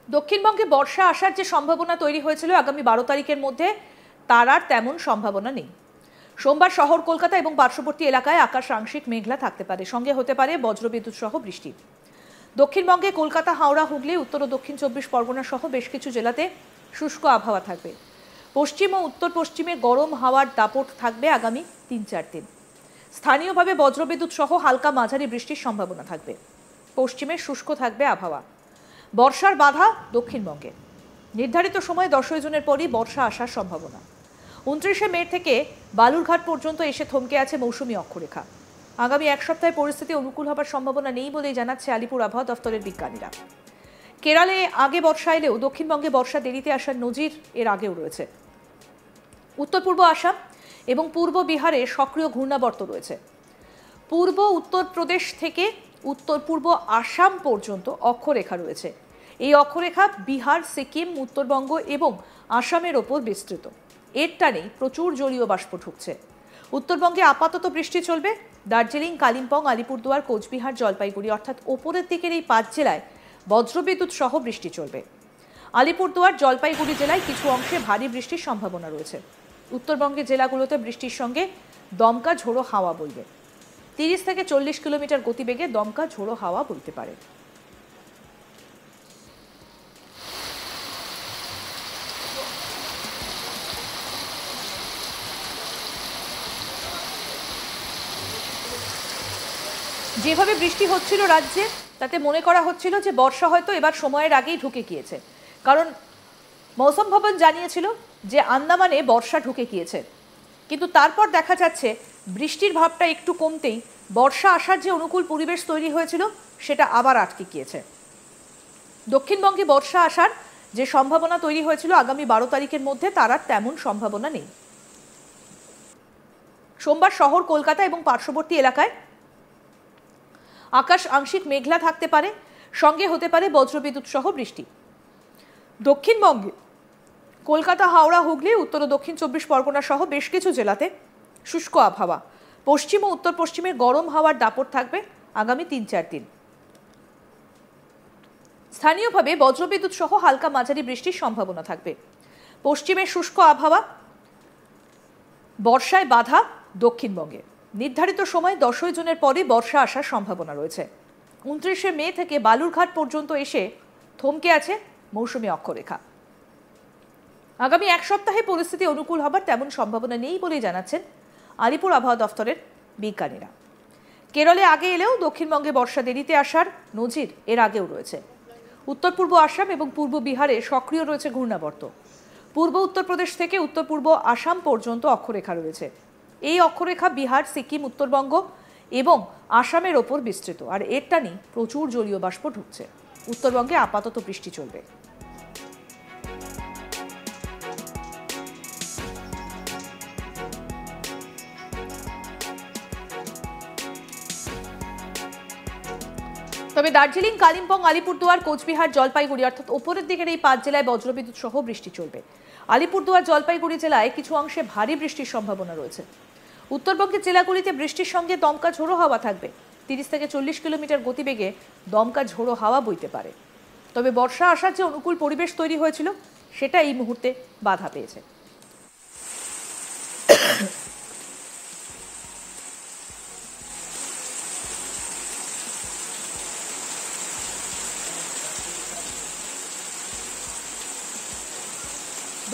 দক্ষিণবঙ্গে বর্ষা আসার যে সম্ভাবনা তৈরি হয়েছিল আগামী 12 তারিখের মধ্যে তার আর তেমন সম্ভাবনা নেই। সোমবার শহর কলকাতা এবং পার্শ্ববর্তী এলাকায় আকাশ আংশিক মেঘলা থাকতে পারে, সঙ্গে হতে পারে বজ্রবিদ্যুৎ সহ বৃষ্টি। দক্ষিণবঙ্গে কলকাতা, হাওড়া, হুগলি, উত্তর ও দক্ষিণ 24 পরগনা সহ বেশ কিছু জেলাতে শুষ্ক আবহাওয়া থাকবে। পশ্চিম ও উত্তর পশ্চিমে গরম হাওয়ার দাপট থাকবে আগামী 3-4 দিন। স্থানীয়ভাবে বজ্রবিদ্যুৎ সহ হালকা মাঝারি বৃষ্টির সম্ভাবনা থাকবে। পশ্চিমে শুষ্ক থাকবে আবহাওয়া। বর্ষার বাধা দক্ষিণবঙ্গে। নির্ধারিত সময়ে 10 জুনের পরই বর্ষা আসার সম্ভাবনা। 29শে মে থেকে বালুরঘাট পর্যন্ত এসে থমকে আছে মৌসুমী অক্ষরেখা। আগামী এক সপ্তাহে পরিস্থিতি অনুকূল হবার সম্ভাবনা নেই বলেই জানাচ্ছে আলিপুর আবহাওয়া দফতরের বিজ্ঞানীরা। কেরালে আগে বর্ষা এলেও দক্ষিণবঙ্গে বর্ষা দেরিতে আসার নজির এর আগেও রয়েছে। উত্তর পূর্ব আসাম এবং পূর্ব বিহারে সক্রিয় ঘূর্ণাবর্ত রয়েছে। পূর্ব উত্তরপ্রদেশ থেকে উত্তর পূর্ব আসাম পর্যন্ত অক্ষরেখা রয়েছে। এই অক্ষরেখা বিহার, সিকিম, উত্তরবঙ্গ এবং আসামের ওপর বিস্তৃত। এর টানেই প্রচুর জলীয় বাষ্প ঢুকছে। উত্তরবঙ্গে আপাতত বৃষ্টি চলবে। দার্জিলিং, কালিম্পং, আলিপুরদুয়ার, কোচবিহার, জলপাইগুড়ি অর্থাৎ ওপরের দিকের এই 5 জেলায় বজ্রবিদ্যুৎ সহ বৃষ্টি চলবে। আলিপুরদুয়ার, জলপাইগুড়ি জেলায় কিছু অংশে ভারী বৃষ্টির সম্ভাবনা রয়েছে। উত্তরবঙ্গের জেলাগুলোতে বৃষ্টির সঙ্গে দমকা ঝোড়ো হাওয়া বইবে। 30 থেকে 40 কিলোমিটার গতিবেগে দমকা ঝোড়ো হাওয়া বইতে পারে। যেভাবে বৃষ্টি হচ্ছিল রাজ্যে, তাতে মনে করা হচ্ছিল যে বর্ষা হয়তো এবার সময়ের আগেই ঢুকে গিয়েছে, কারণ মৌসুম ভবন জানিয়েছিল যে আন্দামানে বর্ষা ঢুকে গিয়েছে। কিন্তু তারপর দেখা যাচ্ছে বৃষ্টির ভাবটা একটু কমতেই বর্ষা আসার যে অনুকূল পরিবেশ তৈরি হয়েছিল সেটা আবার আটকে গিয়েছে। দক্ষিণবঙ্গে বর্ষা আসার যে সম্ভাবনা তৈরি হয়েছিল আগামী 12 তারিখের মধ্যে তার আর তেমন সম্ভাবনা নেই। সোমবার শহর কলকাতা এবং পার্শ্ববর্তী এলাকায় আকাশ আংশিক মেঘলা থাকতে পারে, সঙ্গে হতে পারে বজ্রবিদ্যুৎ সহ বৃষ্টি। দক্ষিণবঙ্গে কলকাতা, হাওড়া, হুগলি, উত্তর ও দক্ষিণ 24 পরগনা সহ বেশ কিছু জেলাতে শুষ্ক আবহাওয়া। পশ্চিম ও উত্তর পশ্চিমে গরম হাওয়ার দাপট থাকবে আগামী 3-4 দিন। স্থানীয়ভাবে বজ্রবিদ্যুৎ সহ হালকা মাঝারি বৃষ্টির সম্ভাবনা থাকবে। পশ্চিমে শুষ্ক আবহাওয়া, বর্ষায় বাধা দক্ষিণবঙ্গে। নির্ধারিত সময় 10 জুনের পরে বর্ষা আসার সম্ভাবনা রয়েছে। 29শে মে থেকে বালুরঘাট পর্যন্ত এসে থমকে আছে মৌসুমী অক্ষরেখা। আগামী এক সপ্তাহে পরিস্থিতি অনুকূল হবার তেমন সম্ভাবনা নেই বলেই জানাচ্ছেন আলিপুর আবহাওয়া দফতরের বিজ্ঞানীরা। কেরলে আগে এলেও দক্ষিণবঙ্গে বর্ষা দেরিতে আসার নজির এর আগেও রয়েছে। উত্তর পূর্ব আসাম এবং পূর্ব বিহারে সক্রিয় রয়েছে ঘূর্ণাবর্ত। পূর্ব উত্তরপ্রদেশ থেকে উত্তর পূর্ব আসাম পর্যন্ত অক্ষরেখা রয়েছে। এই অক্ষরেখা বিহার, সিকিম, উত্তরবঙ্গ এবং আসামের ওপর বিস্তৃত, আর এর টানেই প্রচুর জলীয় বাষ্প ঢুকছে। উত্তরবঙ্গে আপাতত বৃষ্টি চলবে। তবে দার্জিলিং, কালিম্পং, আলিপুরদুয়ার, কোচবিহার, জলপাইগুড়ি অর্থাৎ ওপরের দিকের এই 5 জেলায় বজ্রবিদ্যুৎ সহ বৃষ্টি চলবে। আলিপুরদুয়ার, জলপাইগুড়ি জেলায় কিছু অংশে ভারী বৃষ্টির সম্ভাবনা রয়েছে। উত্তরবঙ্গের জেলাগুলিতে বৃষ্টির সঙ্গে দমকা ঝোড়ো হাওয়া থাকবে। 30 থেকে 40 কিলোমিটার গতিবেগে দমকা ঝোড়ো হাওয়া বইতে পারে। তবে বর্ষা আসার যে অনুকূল পরিবেশ তৈরি হয়েছিল সেটা এই মুহূর্তে বাধা পেয়েছে।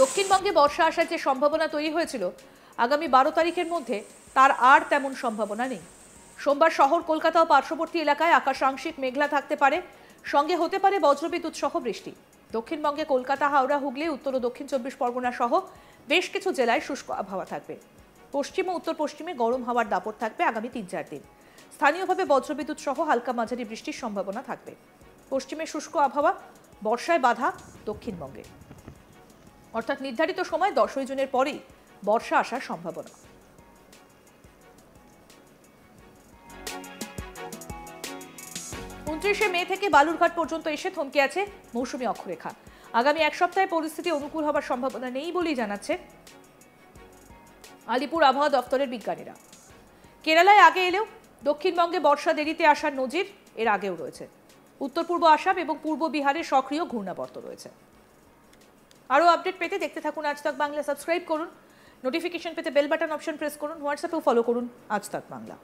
দক্ষিণবঙ্গে বর্ষা আসার যে সম্ভাবনা তৈরি হয়েছিল আগামী 12 তারিখের মধ্যে তার আর তেমন সম্ভাবনা নেই। সোমবার শহর কলকাতা ও পার্শ্ববর্তী এলাকায় আকাশ আংশিক মেঘলা থাকতে পারে, সঙ্গে হতে পারে বজ্রবিদ্যুৎ সহ বৃষ্টি। দক্ষিণবঙ্গে কলকাতা, হাওড়া, হুগলি, উত্তর ও দক্ষিণ 24 পরগনা সহ বেশ কিছু জেলায় শুষ্ক আবহাওয়া থাকবে। পশ্চিম ও উত্তর পশ্চিমে গরম হাওয়ার দাপট থাকবে আগামী 3-4 দিন। স্থানীয়ভাবে বজ্রবিদ্যুৎ সহ হালকা মাঝারি বৃষ্টির সম্ভাবনা থাকবে। পশ্চিমে শুষ্ক আবহাওয়া, বর্ষায় বাধা দক্ষিণবঙ্গে। অর্থাৎ নির্ধারিত সময় 10 জুনের পরেই বর্ষা আসার সম্ভাবনা। 29শে মে থেকে বালুরঘাট পর্যন্ত এসে থমকে আছে মৌসুমী অক্ষরেখা। আগামী এক সপ্তাহে পরিস্থিতি অনুকূল হবার সম্ভাবনা নেই বলেই জানাচ্ছে আলিপুর আবহাওয়া দফতরের বিজ্ঞানীরা। কেরালায় আগে এলেও দক্ষিণবঙ্গে বর্ষা দেরিতে আসার নজির এর আগেও রয়েছে। উত্তর পূর্ব আসাম এবং পূর্ব বিহারে সক্রিয় ঘূর্ণাবর্ত রয়েছে। আরও আপডেট পেতে দেখতে থাকুন আজ তাক বাংলা। সাবস্ক্রাইব করুন, নোটিফিকেশন পেতে বেল বাটন অপশন প্রেস করুন, হোয়াটসঅ্যাপেও ফলো করুন আজ তাক বাংলা।